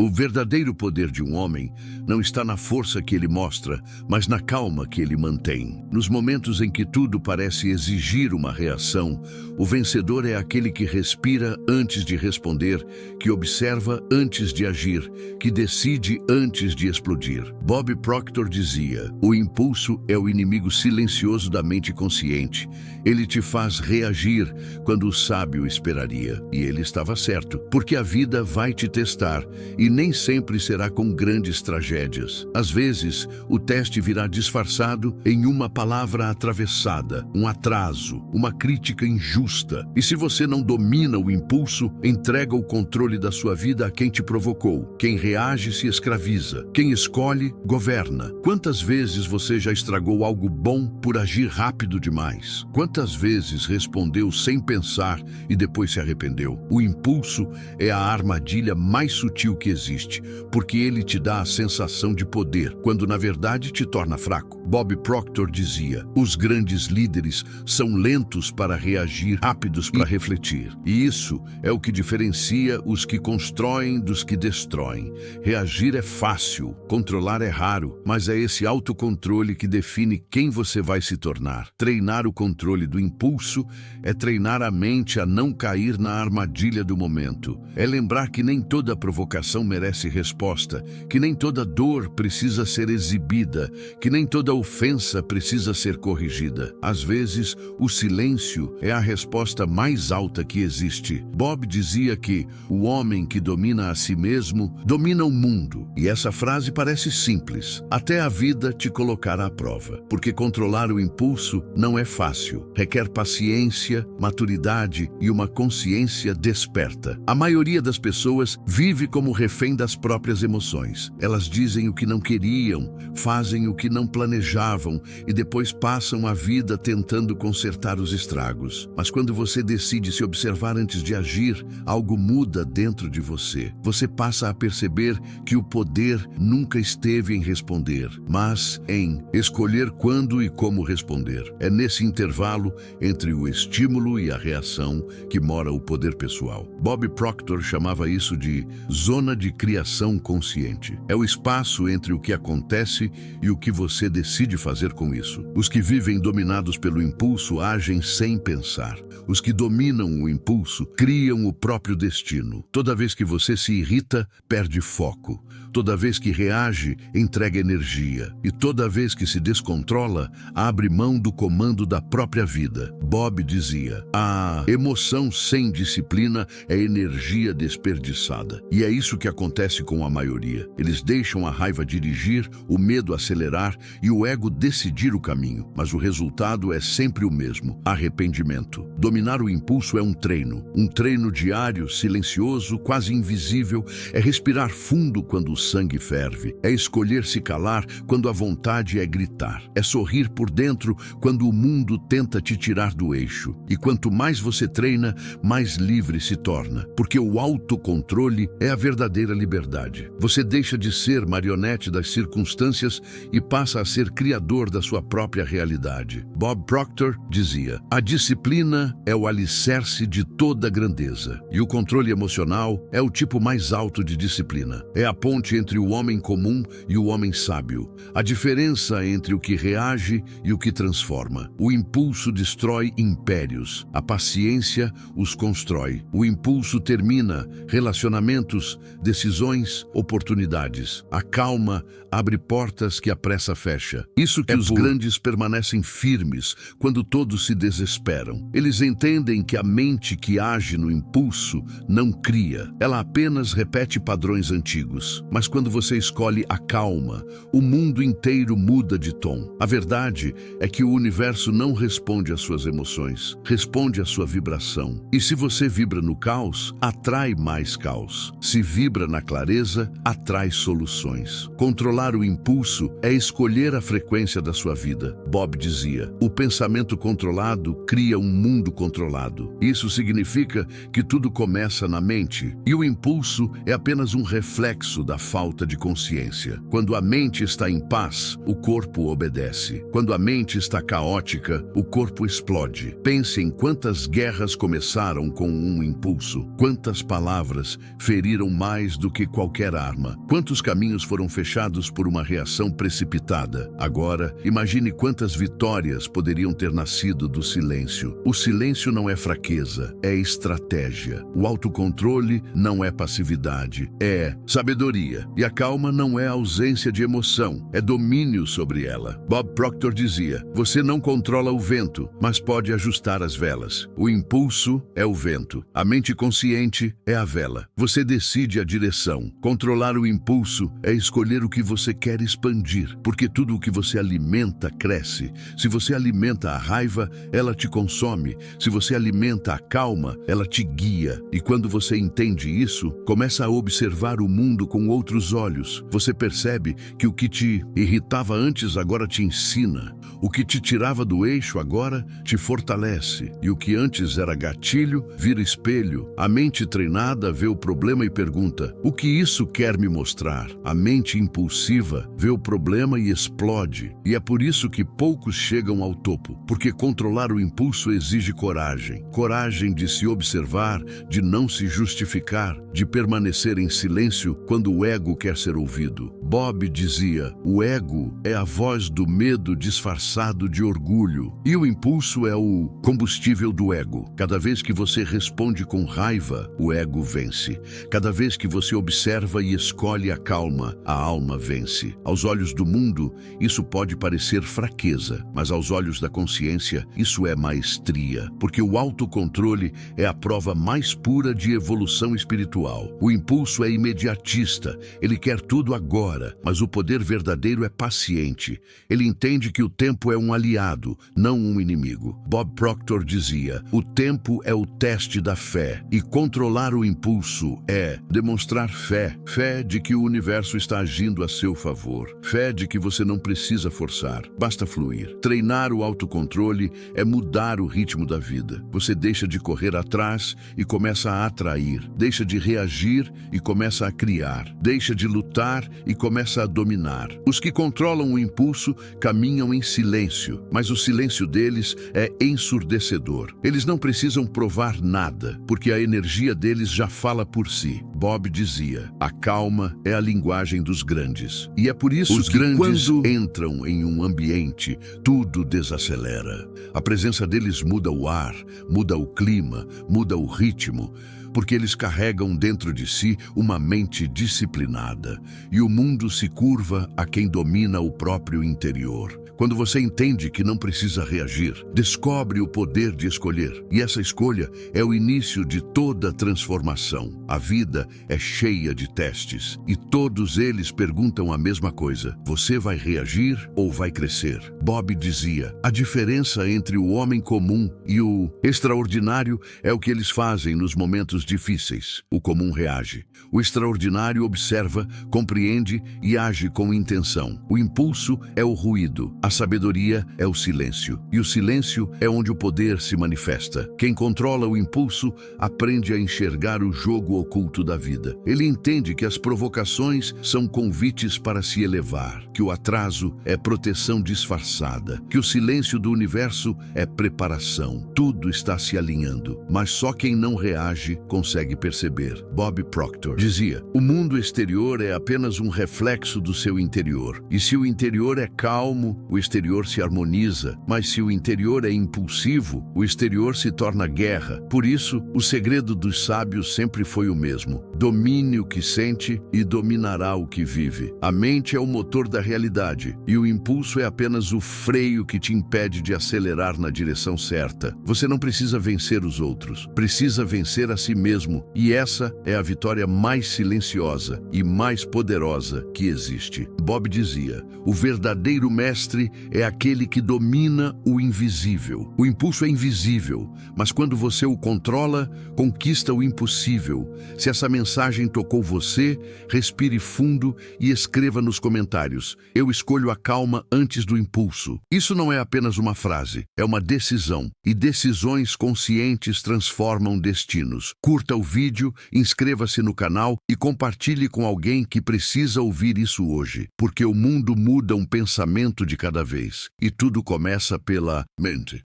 O verdadeiro poder de um homem não está na força que ele mostra, mas na calma que ele mantém. Nos momentos em que tudo parece exigir uma reação, o vencedor é aquele que respira antes de responder, que observa antes de agir, que decide antes de explodir. Bob Proctor dizia: o impulso é o inimigo silencioso da mente consciente. Ele te faz reagir quando o sábio esperaria. E ele estava certo, porque a vida vai te testar e nem sempre será com grandes tragédias. Às vezes, o teste virá disfarçado em uma palavra atravessada, um atraso, uma crítica injusta. E se você não domina o impulso, entrega o controle da sua vida a quem te provocou. Quem reage se escraviza. Quem escolhe, governa. Quantas vezes você já estragou algo bom por agir rápido demais? Quantas vezes respondeu sem pensar e depois se arrependeu? O impulso é a armadilha mais sutil que existe, porque ele te dá a sensação de poder, quando na verdade te torna fraco. Bob Proctor dizia: os grandes líderes são lentos para reagir, rápidos para refletir. E isso é o que diferencia os que constroem dos que destroem. Reagir é fácil, controlar é raro, mas é esse autocontrole que define quem você vai se tornar. Treinar o controle do impulso é treinar a mente a não cair na armadilha do momento. É lembrar que nem toda provocação merece resposta, que nem toda dor precisa ser exibida, que nem toda ofensa precisa ser corrigida. Às vezes, o silêncio é a resposta mais alta que existe. Bob dizia que o homem que domina a si mesmo domina o mundo. E essa frase parece simples, até a vida te colocar à prova. Porque controlar o impulso não é fácil. Requer paciência, maturidade e uma consciência desperta. A maioria das pessoas vive como refém das próprias emoções. Elas dizem o que não queriam, fazem o que não planejavam e depois passam a vida tentando consertar os estragos. Mas quando você decide se observar antes de agir, algo muda dentro de você. Você passa a perceber que o poder nunca esteve em responder, mas em escolher quando e como responder. É nesse intervalo entre o estímulo e a reação que mora o poder pessoal. Bob Proctor chamava isso de zona de criação consciente. É o espaço entre o que acontece e o que você decide fazer com isso. Os que vivem dominados pelo impulso agem sem pensar. Os que dominam o impulso criam o próprio destino. Toda vez que você se irrita, perde foco. Toda vez que reage, entrega energia. E toda vez que se descontrola, abre mão do comando da própria vida. Bob dizia: a emoção sem disciplina é energia desperdiçada. E é isso que acontece com a maioria. Eles deixam a raiva dirigir, o medo acelerar e o ego decidir o caminho. Mas o resultado é sempre o mesmo: arrependimento. Dominar o impulso é um treino diário, silencioso, quase invisível. É respirar fundo quando o sangue ferve. É escolher se calar quando a vontade é gritar. É sorrir por dentro quando o mundo tenta te tirar do eixo. E quanto mais você treina, mais livre se torna. Porque o autocontrole é a verdadeira liberdade. Você deixa de ser marionete das circunstâncias e passa a ser criador da sua própria realidade. Bob Proctor dizia: a disciplina é o alicerce de toda grandeza. E o controle emocional é o tipo mais alto de disciplina. É a ponte entre o homem comum e o homem sábio. A diferença entre o que reage e o que transforma. O impulso destrói impérios. A paciência os constrói. O impulso termina relacionamentos, decisões, oportunidades. A calma abre portas que a pressa fecha. Isso que os grandes permanecem firmes quando todos se desesperam. Eles entendem que a mente que age no impulso não cria. Ela apenas repete padrões antigos. Mas quando você escolhe a calma, o mundo inteiro muda de tom. A verdade é que o universo não responde às suas emoções, responde à sua vibração. E se você vibra no caos, atrai mais caos. Se vibra na clareza, atrai soluções. Controlar o impulso é escolher a frequência da sua vida. Bob dizia: o pensamento controlado cria um mundo controlado. Isso significa que tudo começa na mente, e o impulso é apenas um reflexo da falta de consciência. Quando a mente está em paz, o corpo obedece. Quando a mente está caótica, o corpo explode. Pense em quantas guerras começaram com um impulso. Quantas palavras feriram mais do que qualquer arma. Quantos caminhos foram fechados por uma reação precipitada. Agora, imagine quantas vitórias poderiam ter nascido do silêncio. O silêncio não é fraqueza, é estratégia. O autocontrole não é passividade, é sabedoria. E a calma não é ausência de emoção, é domínio sobre ela. Bob Proctor dizia: você não controla o vento, mas pode ajustar as velas. O impulso é o vento. A mente consciente é a vela. Você decide a direção. Controlar o impulso é escolher o que você quer expandir, porque tudo o que você alimenta cresce. Se você alimenta a raiva, ela te consome. Se você alimenta a calma, ela te guia. E quando você entende isso, começa a observar o mundo com outros olhos. Você percebe que o que te irritava antes agora te ensina. O que te tirava do eixo agora te fortalece. E o que antes era gatilho, vira espelho. A mente treinada vê o problema e pergunta: o que isso quer me mostrar? A mente impulsiva vê o problema e explode. E é por isso que poucos chegam ao topo, porque controlar o impulso exige coragem. Coragem de se observar, de não se justificar, de permanecer em silêncio quando o ego quer ser ouvido. Bob dizia: o ego é a voz do medo disfarçado de orgulho. E o impulso é o combustível do ego. Cada vez que você responde com raiva, o ego vence. Cada vez que você observa e escolhe a calma, a alma vence. Aos olhos do mundo, isso pode parecer fraqueza, mas aos olhos da consciência, isso é maestria, porque o autocontrole é a prova mais pura de evolução espiritual. O impulso é imediatista, ele quer tudo agora, mas o poder verdadeiro é paciente. Ele entende que o tempo é um aliado, não um inimigo. Bob Proctor dizia: o tempo é o teste da fé, e controlar o impulso é demonstrar fé. Fé de que o universo está agindo a seu favor. Fé de que você não precisa forçar, basta fluir. Treinar o autocontrole é mudar o ritmo da vida. Você deixa de correr atrás e começa a atrair. Deixa de reagir e começa a criar. Deixa de lutar e começa a dominar. Os que controlam o impulso caminham em silêncio, mas o silêncio deles é ensurdecedor. Eles não precisam provar nada, porque a energia deles já fala por si. Bob dizia: a calma é a linguagem dos grandes. E é por isso que quando entram em um ambiente, tudo desacelera. A presença deles muda o ar, muda o clima, muda o ritmo, porque eles carregam dentro de si uma mente disciplinada, e o mundo se curva a quem domina o próprio interior. Quando você entende que não precisa reagir, descobre o poder de escolher. E essa escolha é o início de toda transformação. A vida é cheia de testes, e todos eles perguntam a mesma coisa: você vai reagir ou vai crescer? Bob dizia: a diferença entre o homem comum e o extraordinário é o que eles fazem nos momentos difíceis. O comum reage. O extraordinário observa, compreende e age com intenção. O impulso é o ruído. A sabedoria é o silêncio. E o silêncio é onde o poder se manifesta. Quem controla o impulso aprende a enxergar o jogo oculto da vida. Ele entende que as provocações são convites para se elevar, que o atraso é proteção disfarçada, que o silêncio do universo é preparação. Tudo está se alinhando, mas só quem não reage consegue perceber. Bob Proctor dizia: o mundo exterior é apenas um reflexo do seu interior. E se o interior é calmo, o exterior se harmoniza. Mas se o interior é impulsivo, o exterior se torna guerra. Por isso, o segredo dos sábios sempre foi o mesmo: domine o que sente e dominará o que vive. A mente é o motor da realidade, e o impulso é apenas o freio que te impede de acelerar na direção certa. Você não precisa vencer os outros, precisa vencer a si mesmo, e essa é a vitória mais silenciosa e mais poderosa que existe. Bob dizia: o verdadeiro mestre homem é aquele que domina o invisível. O impulso é invisível, mas quando você o controla, conquista o impossível. Se essa mensagem tocou você, respire fundo e escreva nos comentários: eu escolho a calma antes do impulso. Isso não é apenas uma frase, é uma decisão. E decisões conscientes transformam destinos. Curta o vídeo, inscreva-se no canal e compartilhe com alguém que precisa ouvir isso hoje. Porque o mundo muda um pensamento de cada vez. E tudo começa pela mente.